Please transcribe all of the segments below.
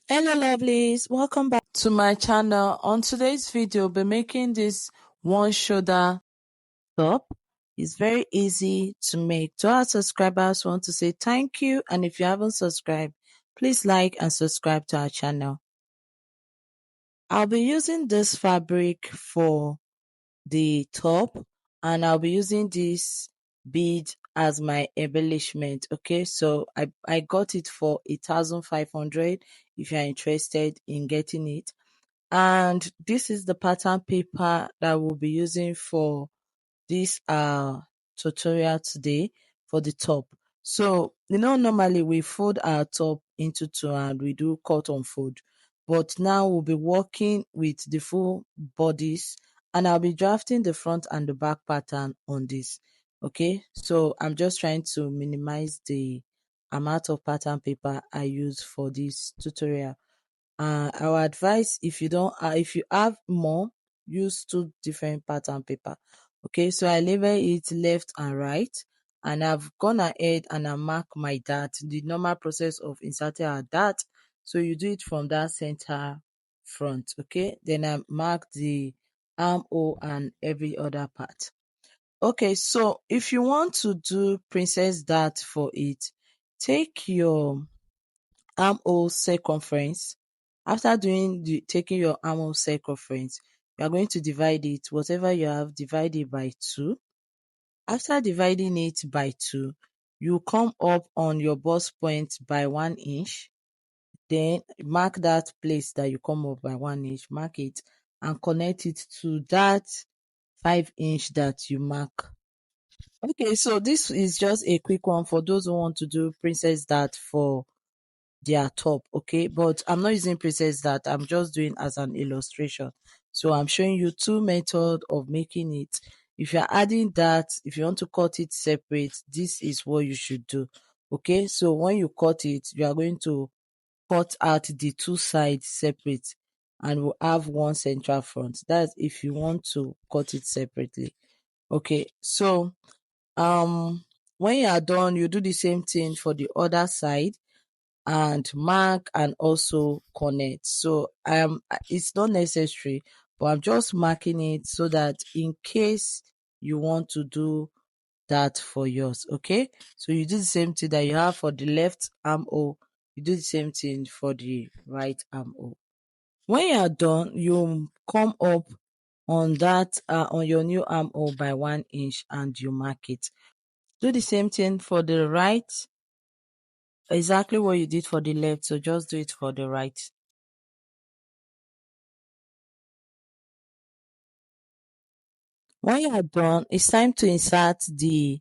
Hello lovelies, welcome back to my channel. On today's video, I'll be making this one shoulder top. It's very easy to make. To our subscribers, I want to say thank you, and if you haven't subscribed, please like and subscribe to our channel. I'll be using this fabric for the top, and I'll be using this bead as my embellishment. Okay, so I got it for 1,500 if you're interested in getting it. And this is the pattern paper that we'll be using for this tutorial today for the top. So normally we fold our top into two and we do cut on fold, but now we'll be working with the full bodies, and I'll be drafting the front and the back pattern on this. Okay, so I'm just trying to minimize the amount of pattern paper I use for this tutorial. I would advise, if you have more, use two different pattern paper. Okay, so I label it left and right, and I've gone ahead and I mark my dart, the normal process of inserting a dart. So you do it from that center front. Okay, then I mark the armhole and every other part. Okay, so if you want to do princess dart for it, take your armhole circumference. After taking your armhole circumference, you are going to divide it, whatever you have, divide it by 2. After dividing it by 2, you come up on your bust point by 1 inch. Then mark that place that you come up by 1 inch, mark it and connect it to that 5 inch that you mark. Okay, so this is just a quick one for those who want to do princess dart for their top. Okay, but I'm not using princess dart, I'm just doing as an illustration. So I'm showing you two methods of making it. If you're adding that, if you want to cut it separate, this is what you should do. Okay, so when you cut it, you are going to cut out the two sides separate, and we'll have one central front. That's if you want to cut it separately. Okay, so when you are done, you do the same thing for the other side and mark and also connect. So it's not necessary, but I'm just marking it so that in case you want to do that for yours. Okay, so you do the same thing that you have for the left armhole, you do the same thing for the right armhole. When you are done, you come up on that on your new armhole by 1 inch and you mark it. Do the same thing for the right, exactly what you did for the left, so just do it for the right. When you are done, it's time to insert the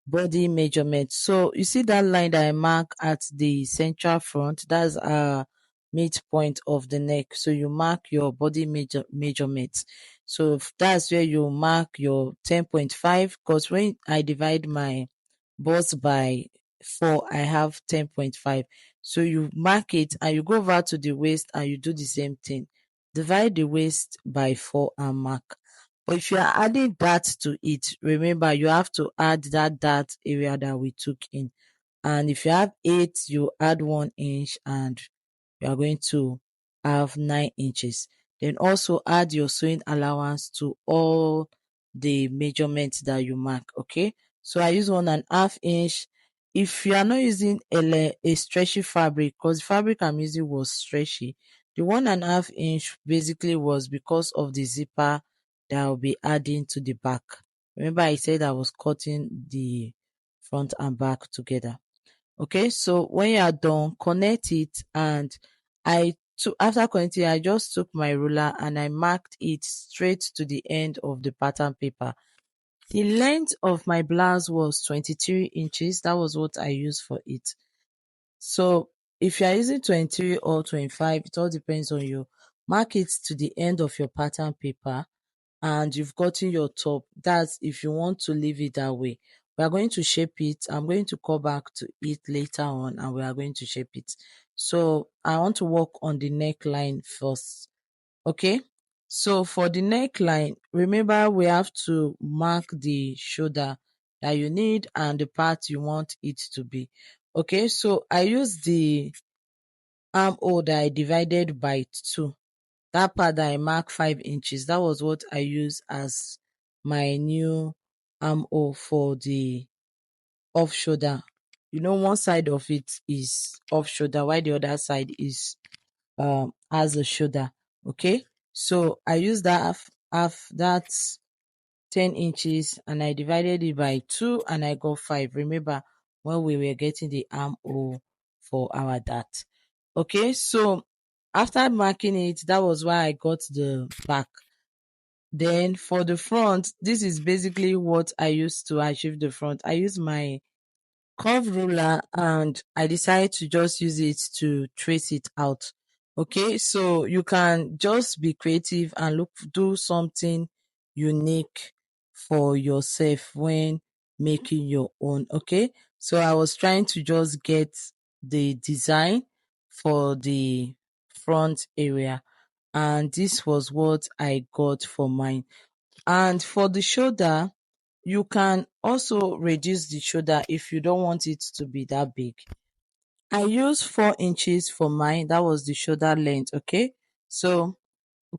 body measurement. So you see that line that I mark at the central front, that's a midpoint of the neck. So you mark your body measurement. So that's where you mark your 10.5, because when I divide my bust by 4, I have 10.5. So you mark it and you go over to the waist and you do the same thing. Divide the waist by 4 and mark. But if you are adding that to it, remember you have to add that area that we took in. And if you have 8, you add 1 inch and you are going to have 9 inches. Then also add your sewing allowance to all the measurements that you mark. Okay, so I use 1.5 inch. If you are not using a stretchy fabric, because the fabric I'm using was stretchy, the 1.5 inch basically was because of the zipper that I'll be adding to the back. Remember I said I was cutting the front and back together. Okay, so when you are done, connect it, and after connecting, I just took my ruler and I marked it straight to the end of the pattern paper. The length of my blouse was 23 inches. That was what I used for it. So if you are using 23 or 25, it all depends on you. Mark it to the end of your pattern paper and you've gotten your top. That's if you want to leave it that way. We are going to shape it. I'm going to come back to it later on and we are going to shape it. So I want to work on the neckline first. Okay, so for the neckline, remember we have to mark the shoulder that you need and the part you want it to be. Okay, so I use the armhole that I divided by 2. That part that I marked 5 inches, that was what I used as my new armhole for the off shoulder. One side of it is off shoulder while the other side is as a shoulder. Okay, so I used that half that's 10 inches and I divided it by 2 and I got 5. Remember when we were getting the armhole for our dart. Okay, so after marking it, that was why I got the back. Then for the front, this is basically what I used to achieve the front. I use my curve ruler and I decided to just use it to trace it out. Okay, so you can just be creative and do something unique for yourself when making your own. Okay, so I was trying to just get the design for the front area, and this was what I got for mine. And for the shoulder, you can also reduce the shoulder if you don't want it to be that big. I used 4 inches for mine. That was the shoulder length. Okay. So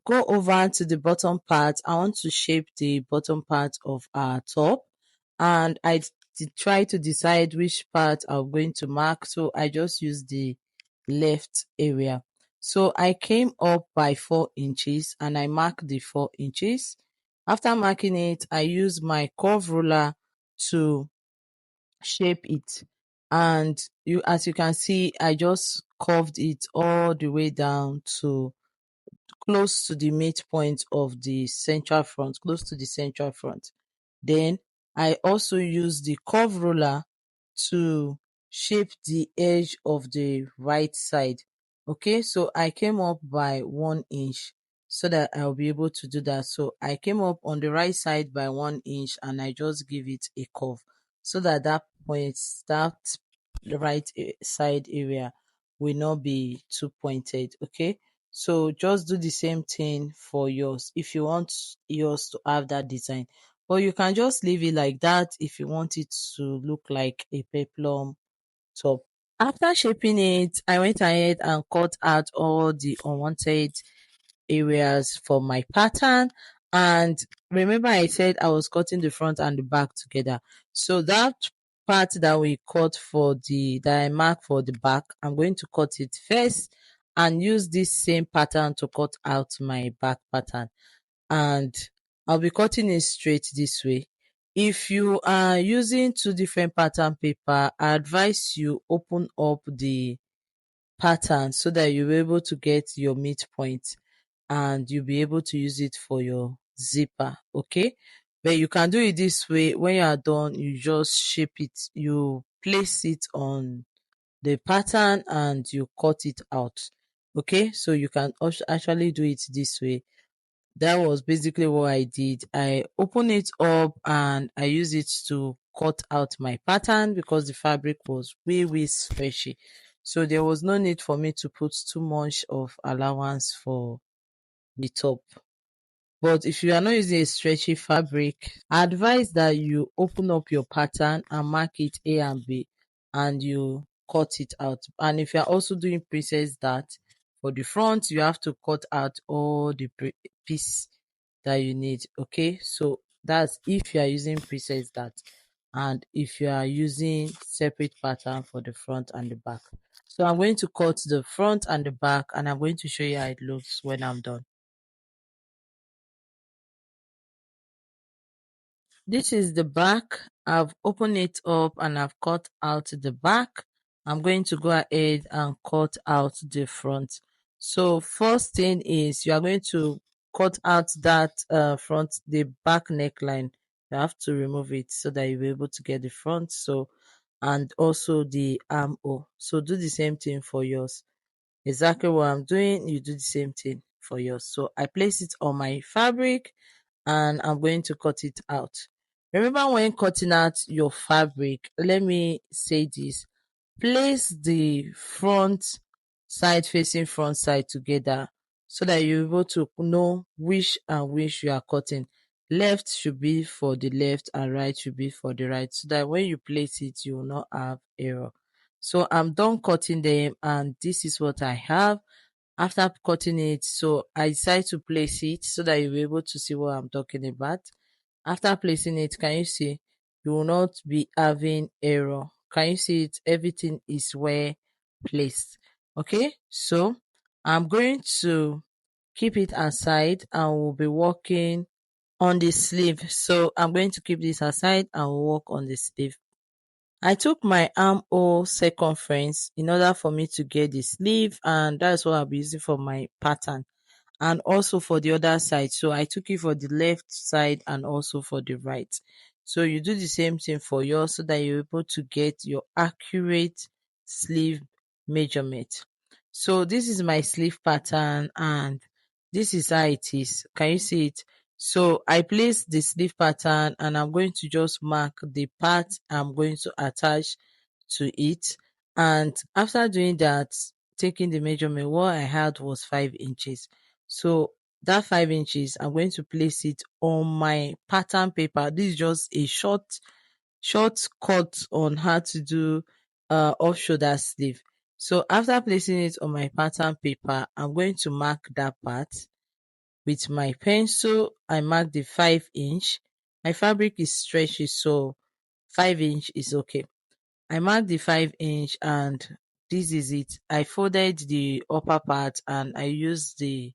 go over to the bottom part. I want to shape the bottom part of our top, and I try to decide which part I'm going to mark. So I just use the left area. So I came up by 4 inches and I marked the 4 inches. After marking it, I use my curve ruler to shape it. And as you can see, I just curved it all the way down to close to the midpoint of the central front, close to the central front. Then I also use the curve ruler to shape the edge of the right side. Okay, so I came up by 1 inch so that I'll be able to do that. So I came up on the right side by 1 inch and I just give it a curve so that that right side area will not be too pointed. Okay, so just do the same thing for yours if you want yours to have that design. But you can just leave it like that if you want it to look like a peplum top. After shaping it, I went ahead and cut out all the unwanted areas for my pattern. And remember I said I was cutting the front and the back together. So that part that we cut that I marked for the back, I'm going to cut it first and use this same pattern to cut out my back pattern. And I'll be cutting it straight this way. If you are using 2 different pattern paper, I advise you open up the pattern so that you'll be able to get your midpoint and you'll be able to use it for your zipper. Okay, but you can do it this way. When you are done, you just shape it, you place it on the pattern and you cut it out. Okay, so you can also actually do it this way. That was basically what I did. I opened it up and I used it to cut out my pattern because the fabric was way stretchy. So there was no need for me to put too much of allowance for the top. But if you are not using a stretchy fabric, I advise that you open up your pattern and mark it A and B and you cut it out. And if you are also doing princess dart for the front, you have to cut out all the piece that you need. Okay, so that's if you are using princess dart, and if you are using separate pattern for the front and the back. So I'm going to cut the front and the back and I'm going to show you how it looks when I'm done. This is the back. I've opened it up and I've cut out the back. I'm going to go ahead and cut out the front. So first thing is you are going to cut out that the back neckline. You have to remove it so that you'll be able to get the front. So, and also the armhole. So do the same thing for yours. Exactly what I'm doing, you do the same thing for yours. So I place it on my fabric and I'm going to cut it out. Remember when cutting out your fabric, let me say this, place the front side facing front side together so that you're able to know which and which you are cutting. Left should be for the left and right should be for the right so that when you place it, you will not have error. So I'm done cutting them, and this is what I have. After cutting it, so I decided to place it so that you'll be able to see what I'm talking about. After placing it, can you see? You will not be having error. Can you see it? Everything is well placed. Okay, so I'm going to keep it aside and we'll be working on the sleeve. So I'm going to keep this aside and we'll work on the sleeve. I took my armhole circumference in order for me to get the sleeve, and that's what I'll be using for my pattern, and also for the other side. So I took it for the left side and also for the right. So you do the same thing for yours so that you're able to get your accurate sleeve measurement. So this is my sleeve pattern and this is how it is. Can you see it? So I place the sleeve pattern and I'm going to just mark the part I'm going to attach to it. And after doing that, taking the measurement, what I had was 5 inches. So that 5 inches, I'm going to place it on my pattern paper. This is just a short cut on how to do off shoulder sleeve. So after placing it on my pattern paper, I'm going to mark that part with my pencil. I mark the 5 inch. My fabric is stretchy, so 5 inch is okay. I marked the 5 inch and this is it. I folded the upper part and I used the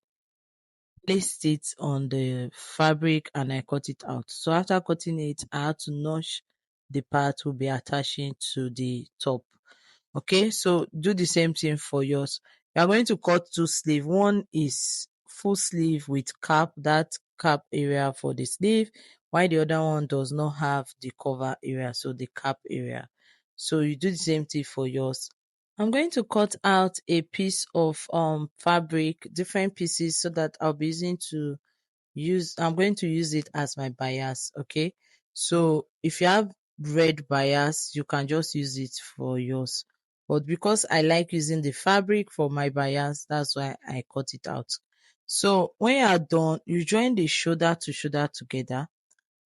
placed it on the fabric and I cut it out. So after cutting it, I had to notch the part we'll be attaching to the top. Okay, so do the same thing for yours. You are going to cut two sleeve. One is full sleeve with cap, that cap area for the sleeve, while the other one does not have the cover area, so the cap area. So you do the same thing for yours. I'm going to cut out a piece of fabric, different pieces, so that I'll be using to I'm going to use it as my bias. Okay, so if you have red bias, you can just use it for yours, but because I like using the fabric for my bias, that's why I cut it out. So when you are done, you join the shoulder to shoulder together.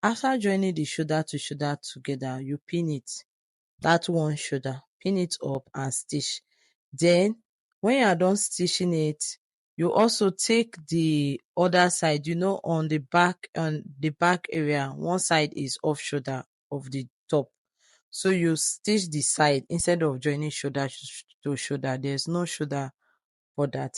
After joining the shoulder to shoulder together, you pin it, that one shoulder, pin it up and stitch. Then when you are done stitching it, you also take the other side, on the back area, one side is off shoulder of the top. So you stitch the side instead of joining shoulder to shoulder. There's no shoulder for that.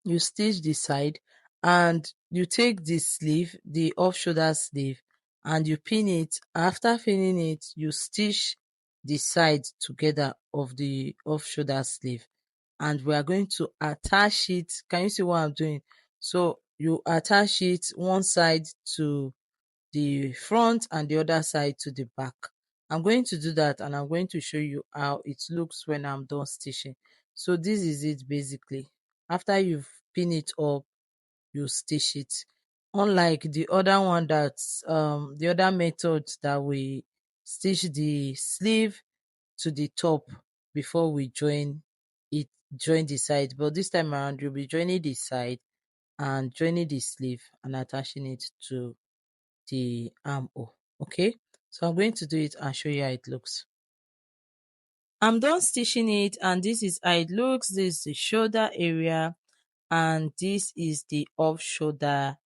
You stitch the side and you take the sleeve, the off shoulder sleeve, and you pin it. After pinning it, you stitch the side together of the off shoulder sleeve, and we are going to attach it. Can you see what I'm doing? So you attach it one side to the front and the other side to the back. I'm going to do that and I'm going to show you how it looks when I'm done stitching. So this is it basically. After you've pinned it up, you stitch it. Unlike the other one the other method that we stitch the sleeve to the top before we join the side. But this time around, you'll be joining the side and joining the sleeve and attaching it to the armhole. Okay, so I'm going to do it and show you how it looks. I'm done stitching it and this is how it looks. This is the shoulder area and this is the off shoulder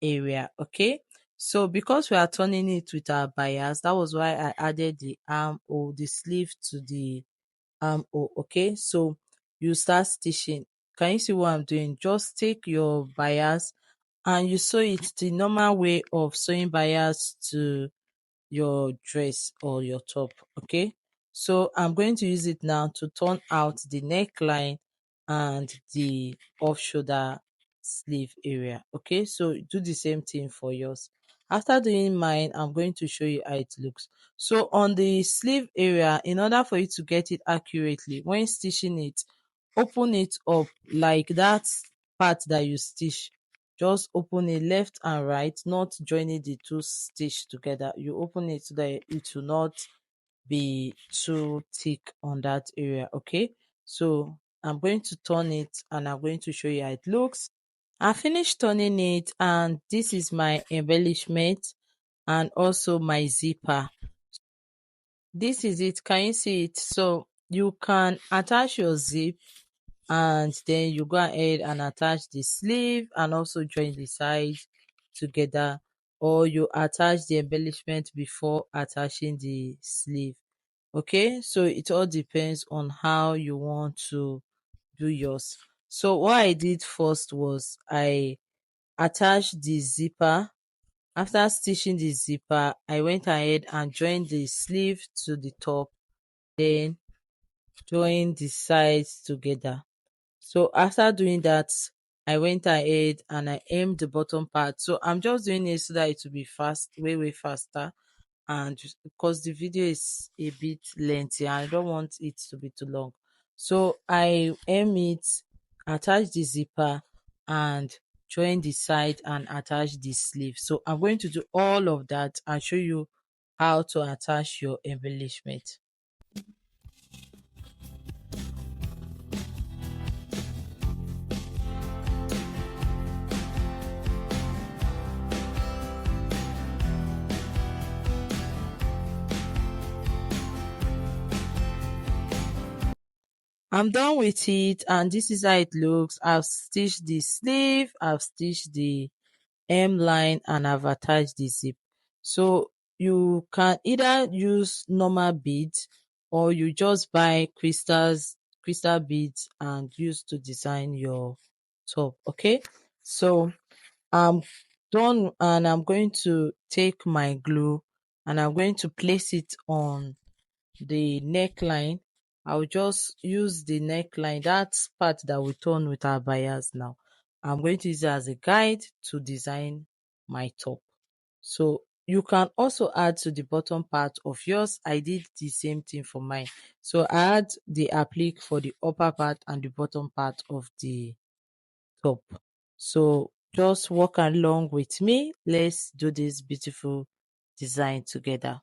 area. Okay, so because we are turning it with our bias, that was why I added the armhole, the sleeve to the armhole. Okay, so you start stitching. Can you see what I'm doing? Just take your bias and you sew it the normal way of sewing bias to your dress or your top. Okay, so I'm going to use it now to turn out the neckline and the off shoulder sleeve area. Okay, so do the same thing for yours. After doing mine, I'm going to show you how it looks. So on the sleeve area, in order for you to get it accurately, when stitching it, open it up like that part that you stitch. Just open it left and right, not joining the two stitch together. You open it so that it will not be too thick on that area. Okay, so I'm going to turn it and I'm going to show you how it looks. I finished turning it and this is my embellishment and also my zipper. This is it. Can you see it? So you can attach your zip, and then you go ahead and attach the sleeve and also join the sides together, or you attach the embellishment before attaching the sleeve. Okay, so it all depends on how you want to do yours. So what I did first was I attached the zipper. After stitching the zipper, I went ahead and joined the sleeve to the top, then join the sides together. So after doing that, I went ahead and I aimed the bottom part. So I'm just doing it so that it will be fast, way faster. And because the video is a bit lengthy, I don't want it to be too long. So I aim it, attach the zipper, and join the side and attach the sleeve. So I'm going to do all of that and show you how to attach your embellishment. I'm done with it, and this is how it looks. I've stitched the sleeve, I've stitched the hem line, and I've attached the zip. So you can either use normal beads, or you just buy crystal beads and use to design your top. Okay, so I'm done, and I'm going to take my glue and I'm going to place it on the neckline. I'll just use the neckline, that part that we turn with our bias now. I'm going to use it as a guide to design my top. So you can also add to the bottom part of yours. I did the same thing for mine. So I add the applique for the upper part and the bottom part of the top. So just walk along with me. Let's do this beautiful design together.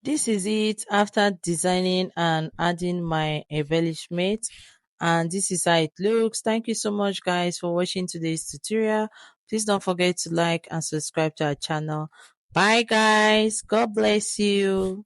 This is it after designing and adding my embellishment, and this is how it looks. Thank you so much guys for watching today's tutorial. Please don't forget to like and subscribe to our channel. Bye guys, God bless you.